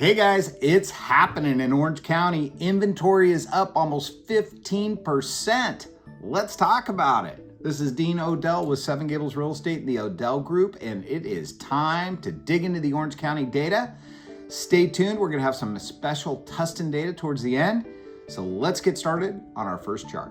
Hey guys, it's happening in Orange County. Inventory is up almost 15%. Let's talk about it. This is Dean Odell with 7 Gables Real Estate and the Odell Group, and it is time to dig into the Orange County data. Stay tuned. We're going to have some special Tustin data towards the end. So let's get started on our first chart.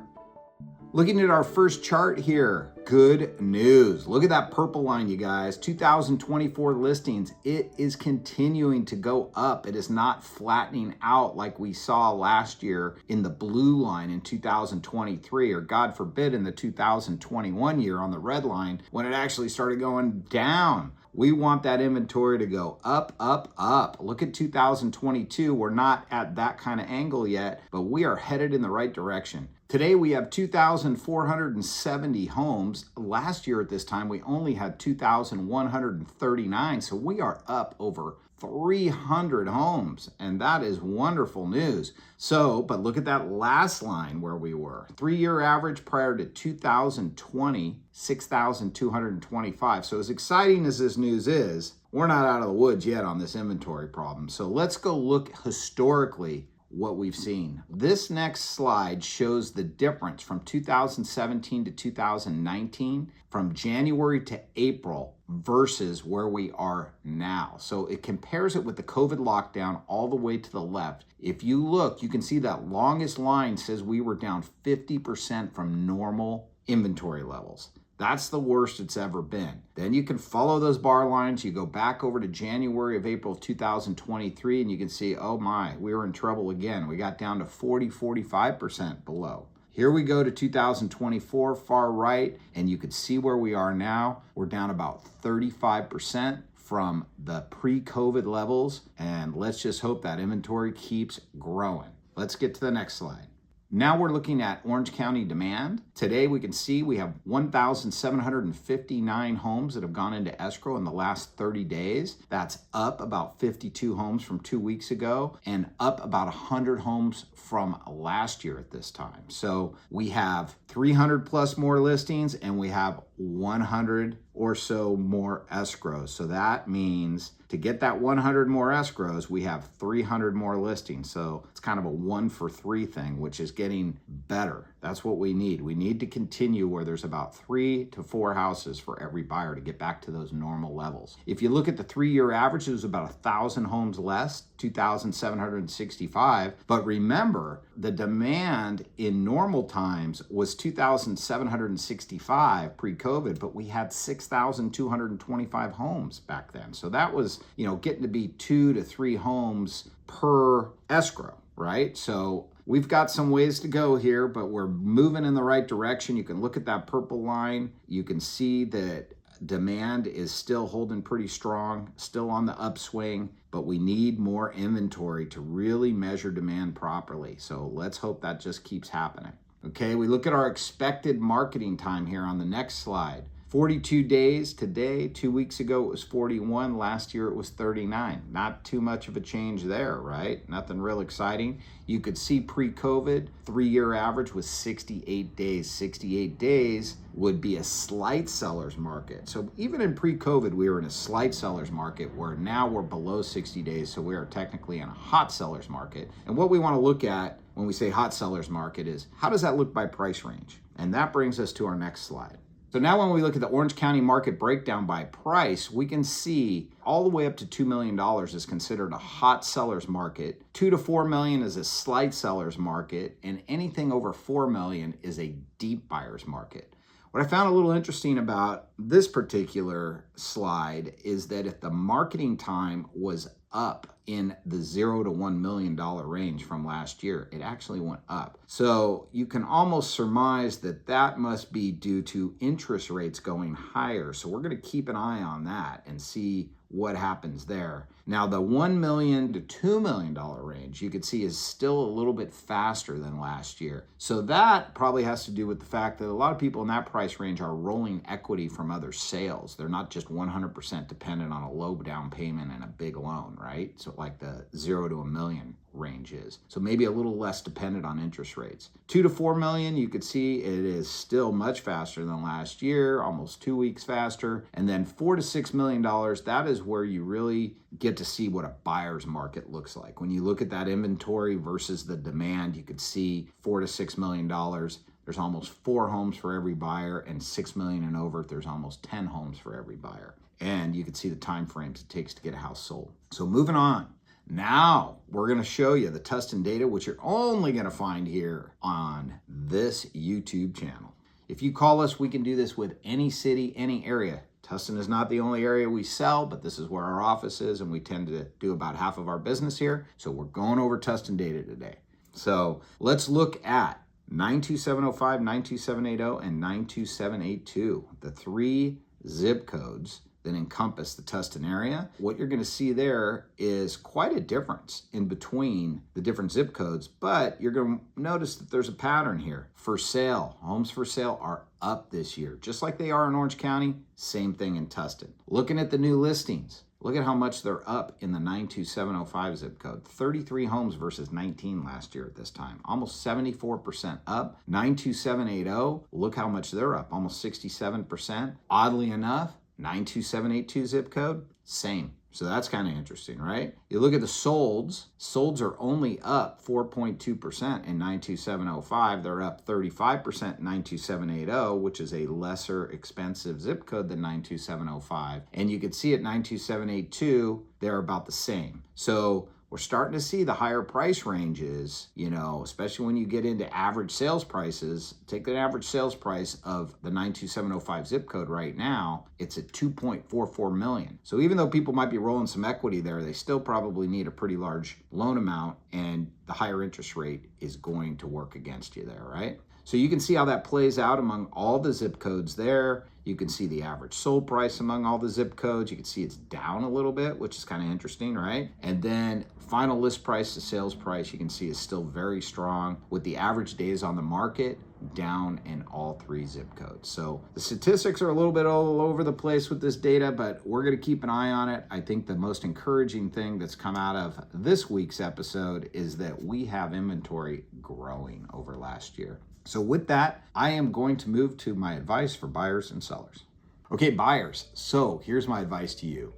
Looking at our first chart here, good news. Look at that purple line, you guys. 2024 listings. It is continuing to go up. It is not flattening out like we saw last year in the blue line in 2023, or God forbid in the 2021 year on the red line when it actually started going down. We want that inventory to go up, up, up. Look at 2022. We're not at that kind of angle yet, but we are headed in the right direction. Today we have 2,470 homes. Last year at this time, we only had 2,139. So we are up over 300 homes, and that is wonderful news. So, but look at that last line where we were. 3-year average prior to 2020, 6,225. So as exciting as this news is, we're not out of the woods yet on this inventory problem. So let's go look historically what we've seen. This next slide shows the difference from 2017 to 2019, from January to April versus where we are now. So it compares it with the COVID lockdown all the way to the left. If you look, you can see that longest line says we were down 50% from normal inventory levels. That's the worst it's ever been. Then you can follow those bar lines. You go back over to January of April of 2023, and you can see, oh my, we were in trouble again. We got down to 45% below. Here we go to 2024, far right, and you can see where we are now. We're down about 35% from the pre-COVID levels, and let's just hope that inventory keeps growing. Let's get to the next slide. Now we're looking at Orange County demand. Today we can see we have 1,759 homes that have gone into escrow in the last 30 days. That's up about 52 homes from 2 weeks ago and up about 100 homes from last year at this time. So we have 300 plus more listings and we have 100 or so more escrows. So that means to get that 100 more escrows, we have 300 more listings. So it's kind of a 1 for 3 thing, which is getting better. That's what we need. We need to continue where there's about 3 to 4 houses for every buyer to get back to those normal levels. If you look at the 3-year average, it was about 1,000 homes less, 2,765. But remember, the demand in normal times was 2,765 pre-COVID, but we had 6,225 homes back then. So that was, getting to be 2 to 3 homes per escrow, right? So we've got some ways to go here, but we're moving in the right direction. You can look at that purple line. You can see that demand is still holding pretty strong, still on the upswing, but we need more inventory to really measure demand properly. So let's hope that just keeps happening. Okay, we look at our expected marketing time here on the next slide. 42 days today. 2 weeks ago it was 41. Last year it was 39. Not too much of a change there, right? Nothing real exciting. You could see pre-COVID, 3-year average was 68 days. 68 days would be a slight seller's market. So even in pre-COVID, we were in a slight seller's market, where now we're below 60 days. So we are technically in a hot seller's market. And what we want to look at when we say hot seller's market is, how does that look by price range? And that brings us to our next slide. So now when we look at the Orange County market breakdown by price, we can see all the way up to $2 million is considered a hot seller's market. 2 to 4 million is a slight seller's market, and anything over 4 million is a deep buyer's market. What I found a little interesting about this particular slide is that if the marketing time was up in the $0 to $1 million range from last year, it actually went up. So you can almost surmise that that must be due to interest rates going higher. So we're going to keep an eye on that and see what happens there. Now the $1 million to $2 million range, you could see, is still a little bit faster than last year. So that probably has to do with the fact that a lot of people in that price range are rolling equity from other sales. They're not just 100% dependent on a low down payment and a big loan, right? So like the $0 to $1 million range is. So maybe a little less dependent on interest rates. 2 to 4 million, you could see it is still much faster than last year, almost 2 weeks faster. And then $4 to $6 million, that is where you really get to see what a buyer's market looks like. When you look at that inventory versus the demand, you could see $4 to $6 million. There's almost 4 homes for every buyer, and 6 million and over, there's almost 10 homes for every buyer. And you can see the time frames it takes to get a house sold. So moving on. Now we're going to show you the Tustin data, which you're only going to find here on this YouTube channel. If you call us, we can do this with any city, any area. Tustin is not the only area we sell, but this is where our office is, and we tend to do about half of our business here. So we're going over Tustin data today. So let's look at 92705, 92780, and 92782, the 3 zip codes that encompass the Tustin area. What you're going to see there is quite a difference in between the different zip codes, but you're going to notice that there's a pattern here. For sale, homes for sale are up this year, just like they are in Orange County. Same thing in Tustin. Looking at the new listings, look at how much they're up in the 92705 zip code. 33 homes versus 19 last year at this time. Almost 74% up. 92780, look how much they're up. Almost 67%. Oddly enough, 92782 zip code, same. So that's kind of interesting, right? You look at the solds. Solds are only up 4.2% in 92705. They're up 35% in 92780, which is a lesser expensive zip code than 92705. And you can see at 92782, they're about the same. So we're starting to see the higher price ranges, you know, especially when you get into average sales prices. Take the average sales price of the 92705 zip code right now, it's at 2.44 million. So even though people might be rolling some equity there, they still probably need a pretty large loan amount, and the higher interest rate is going to work against you there, right? So you can see how that plays out among all the zip codes there. You can see the average sold price among all the zip codes. You can see it's down a little bit, which is kind of interesting, right? And then final list price to sales price, you can see is still very strong, with the average days on the market down in all 3 zip codes. So the statistics are a little bit all over the place with this data, but we're going to keep an eye on it. I think the most encouraging thing that's come out of this week's episode is that we have inventory growing over last year. So with that, I am going to move to my advice for buyers and sellers. Okay, buyers, so here's my advice to you.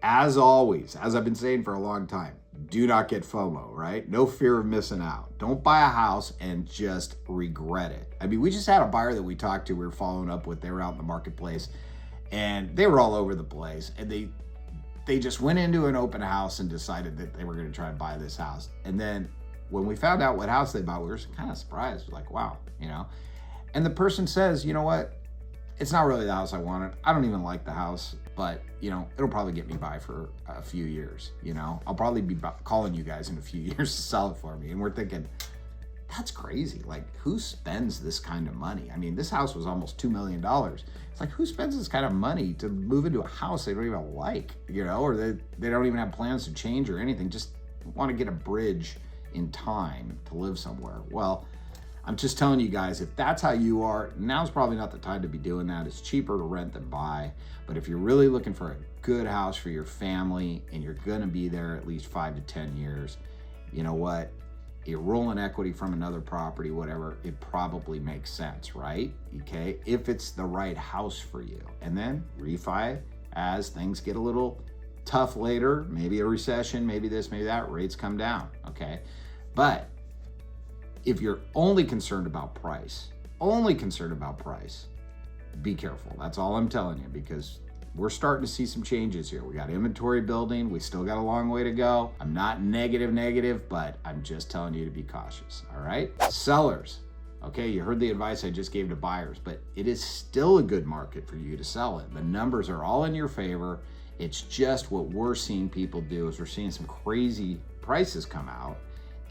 As always, as I've been saying for a long time, do not get FOMO, right? No fear of missing out. Don't buy a house and just regret it. I mean, we just had a buyer that we talked to, we were following up with, they were out in the marketplace, and they were all over the place, and they just went into an open house and decided that they were going to try and buy this house. And then when we found out what house they bought, we were kind of surprised, like, wow, you know? And the person says, you know what? It's not really the house I wanted. I don't even like the house, but you know, it'll probably get me by for a few years, you know? I'll probably be calling you guys in a few years to sell it for me. And we're thinking, that's crazy. Like, who spends this kind of money? I mean, this house was almost $2 million. It's like, who spends this kind of money to move into a house they don't even like, you know, or they don't even have plans to change or anything, just want to get a bridge in time to live somewhere. Well, I'm just telling you guys, if that's how you are, now's probably not the time to be doing that. It's cheaper to rent than buy. But if you're really looking for a good house for your family and you're gonna be there at least 5 to 10 years, you know what? You're rolling equity from another property, whatever, it probably makes sense, right? Okay, if it's the right house for you. And then refi as things get a little tough later, maybe a recession, maybe this, maybe that, rates come down, okay? But if you're only concerned about price, be careful. That's all I'm telling you, because we're starting to see some changes here. We got inventory building. We still got a long way to go. I'm not negative, but I'm just telling you to be cautious, all right? Sellers, okay, you heard the advice I just gave to buyers, but it is still a good market for you to sell it. The numbers are all in your favor. It's just what we're seeing people do is we're seeing some crazy prices come out.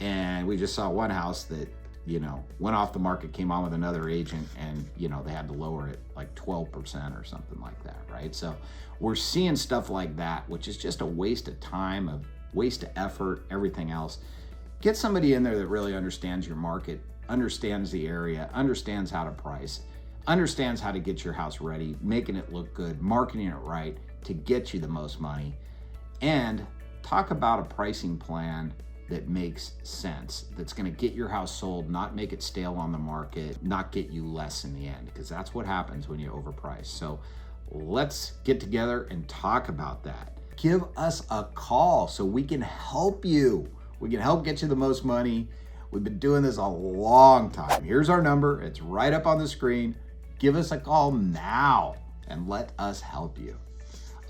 And we just saw one house that, you know, went off the market, came on with another agent, and, you know, they had to lower it like 12% or something like that, right? So we're seeing stuff like that, which is just a waste of time, a waste of effort, everything else. Get somebody in there that really understands your market, understands the area, understands how to price, understands how to get your house ready, making it look good, marketing it right to get you the most money, and talk about a pricing plan that makes sense, that's going to get your house sold, not make it stale on the market, not get you less in the end, because that's what happens when you overprice. So let's get together and talk about that. Give us a call so we can help you. We can help get you the most money. We've been doing this a long time. Here's our number. It's right up on the screen. Give us a call now and let us help you.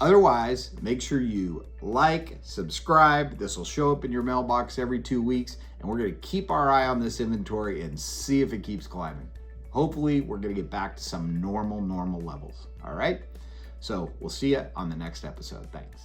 Otherwise, make sure you like, subscribe. This will show up in your mailbox every 2 weeks, and we're going to keep our eye on this inventory and see if it keeps climbing. Hopefully, we're going to get back to some normal levels. All right? So we'll see you on the next episode. Thanks.